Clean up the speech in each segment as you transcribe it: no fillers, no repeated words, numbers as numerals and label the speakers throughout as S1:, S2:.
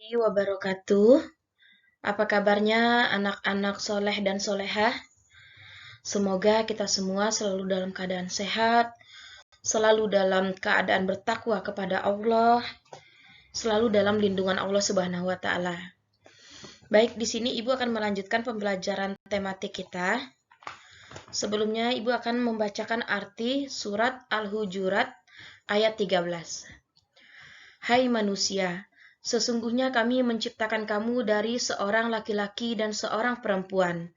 S1: Warahmatullahi wabarakatuh. Apa kabarnya anak-anak soleh dan solehah? Semoga kita semua selalu dalam keadaan sehat, selalu dalam keadaan bertakwa kepada Allah, selalu dalam lindungan Allah Subhanahu wa taala. Baik, di sini Ibu akan melanjutkan pembelajaran tematik kita. Sebelumnya Ibu akan membacakan arti surat Al-Hujurat ayat 13. Hai manusia, sesungguhnya kami menciptakan kamu dari seorang laki-laki dan seorang perempuan,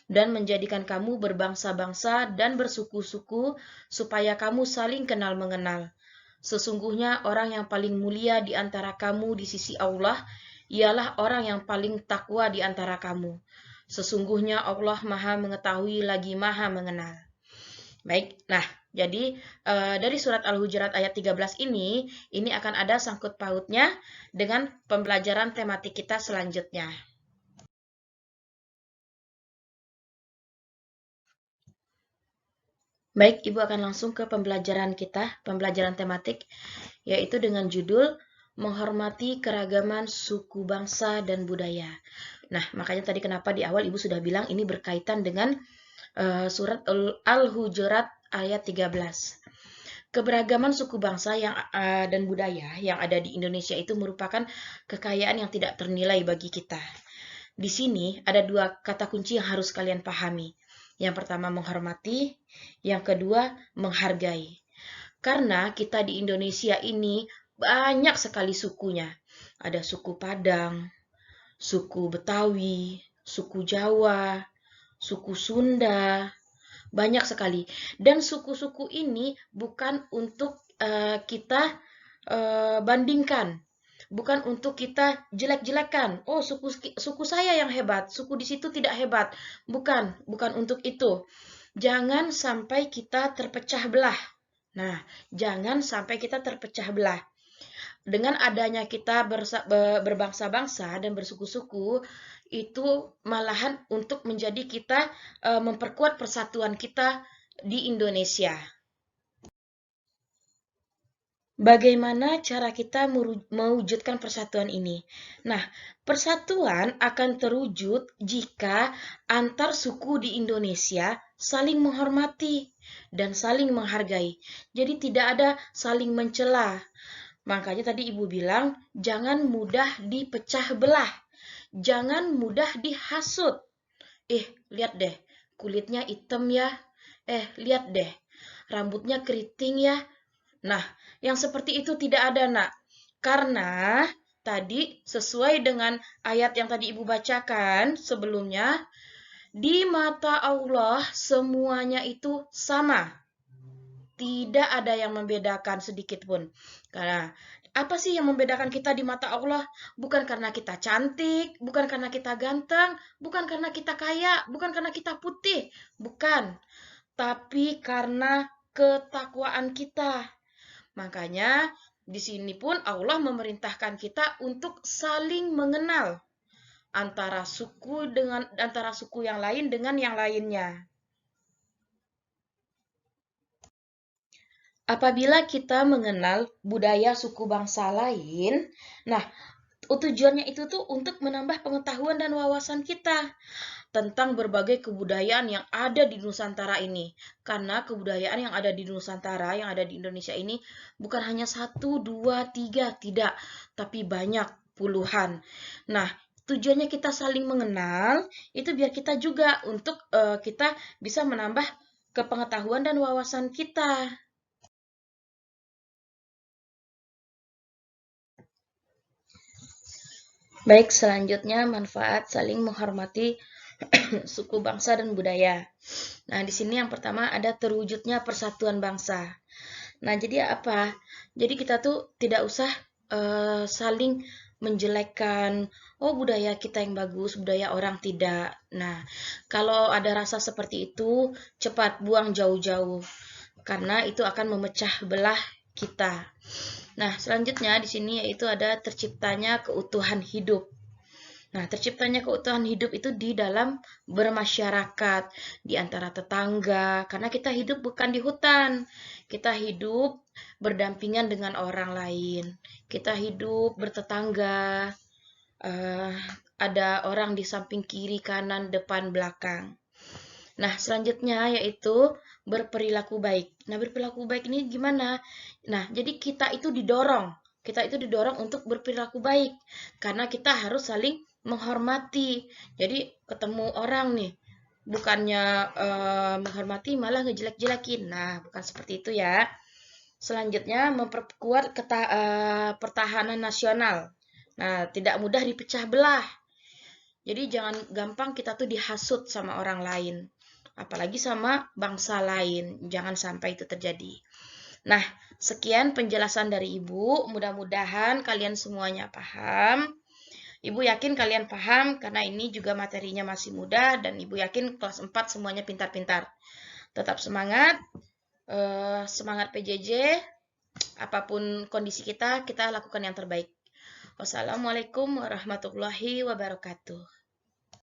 S1: dan menjadikan kamu berbangsa-bangsa dan bersuku-suku, supaya kamu saling kenal mengenal. Sesungguhnya orang yang paling mulia di antara kamu di sisi Allah, ialah orang yang paling takwa di antara kamu. Sesungguhnya Allah Maha Mengetahui lagi Maha Mengenal. Baik, nah jadi dari surat Al-Hujurat ayat 13 ini akan ada sangkut pautnya dengan pembelajaran tematik kita selanjutnya. Baik, Ibu akan langsung ke pembelajaran kita, pembelajaran tematik, yaitu dengan judul Menghormati Keragaman Suku Bangsa dan Budaya. Nah, makanya tadi kenapa di awal Ibu sudah bilang ini berkaitan dengan surat Al-Hujurat ayat 13. Keberagaman suku bangsa dan budaya yang ada di Indonesia itu merupakan kekayaan yang tidak ternilai bagi kita. Di sini ada dua kata kunci yang harus kalian pahami. Yang pertama menghormati, yang kedua menghargai. Karena kita di Indonesia ini banyak sekali sukunya. Ada suku Padang, suku Betawi, suku Jawa, suku Sunda, banyak sekali. Dan suku-suku ini bukan untuk kita bandingkan. Bukan untuk kita jelek-jelekan. Oh, suku saya yang hebat, suku di situ tidak hebat. Bukan untuk itu. Jangan sampai kita terpecah belah. Nah, jangan sampai kita terpecah belah. Dengan adanya kita berbangsa-bangsa dan bersuku-suku, itu malahan untuk menjadi kita memperkuat persatuan kita di Indonesia. Bagaimana cara kita mewujudkan persatuan ini? Nah, persatuan akan terwujud jika antar suku di Indonesia saling menghormati dan saling menghargai. Jadi tidak ada saling mencela. Makanya tadi Ibu bilang, jangan mudah dipecah belah. Jangan mudah dihasut. Lihat deh, kulitnya hitam ya. Lihat deh, rambutnya keriting ya. Nah, yang seperti itu tidak ada, Nak. Karena tadi sesuai dengan ayat yang tadi Ibu bacakan sebelumnya, di mata Allah semuanya itu sama. Tidak ada yang membedakan sedikit pun. Karena apa sih yang membedakan kita di mata Allah? Bukan karena kita cantik, bukan karena kita ganteng, bukan karena kita kaya, bukan karena kita putih, bukan. Tapi karena ketakwaan kita. Makanya di sini pun Allah memerintahkan kita untuk saling mengenal antara suku yang lain dengan yang lainnya. Apabila kita mengenal budaya suku bangsa lain, nah tujuannya itu tuh untuk menambah pengetahuan dan wawasan kita tentang berbagai kebudayaan yang ada di Nusantara ini. Karena kebudayaan yang ada di Nusantara, yang ada di Indonesia ini bukan hanya 1, 2, 3, tidak, tapi banyak puluhan. Nah, tujuannya kita saling mengenal, itu biar kita juga untuk kita bisa menambah kepengetahuan dan wawasan kita. Baik, selanjutnya manfaat saling menghormati suku bangsa dan budaya. Nah, di sini yang pertama ada terwujudnya persatuan bangsa. Nah, jadi apa? Jadi kita tuh tidak usah saling menjelekkan, oh budaya kita yang bagus, budaya orang tidak. Nah, kalau ada rasa seperti itu, cepat buang jauh-jauh. Karena itu akan memecah belah kita. Nah, selanjutnya di sini yaitu ada terciptanya keutuhan hidup. Nah, terciptanya keutuhan hidup itu di dalam bermasyarakat, di antara tetangga, karena kita hidup bukan di hutan. Kita hidup berdampingan dengan orang lain. Kita hidup bertetangga. ada orang di samping kiri, kanan, depan, belakang. Nah, selanjutnya yaitu berperilaku baik. Nah, berperilaku baik ini gimana? Nah, jadi kita itu didorong. Kita itu didorong untuk berperilaku baik. Karena kita harus saling menghormati. Jadi, ketemu orang nih, bukannya menghormati malah ngejelek-jelekin. Nah, bukan seperti itu ya. Selanjutnya, memperkuat pertahanan nasional. Nah, tidak mudah dipecah belah. Jadi jangan gampang kita tuh dihasut sama orang lain. Apalagi sama bangsa lain. Jangan sampai itu terjadi. Nah, sekian penjelasan dari Ibu. Mudah-mudahan kalian semuanya paham. Ibu yakin kalian paham karena ini juga materinya masih muda dan Ibu yakin kelas 4 semuanya pintar-pintar. Tetap semangat. Semangat PJJ. Apapun kondisi kita lakukan yang terbaik. Wassalamualaikum warahmatullahi wabarakatuh.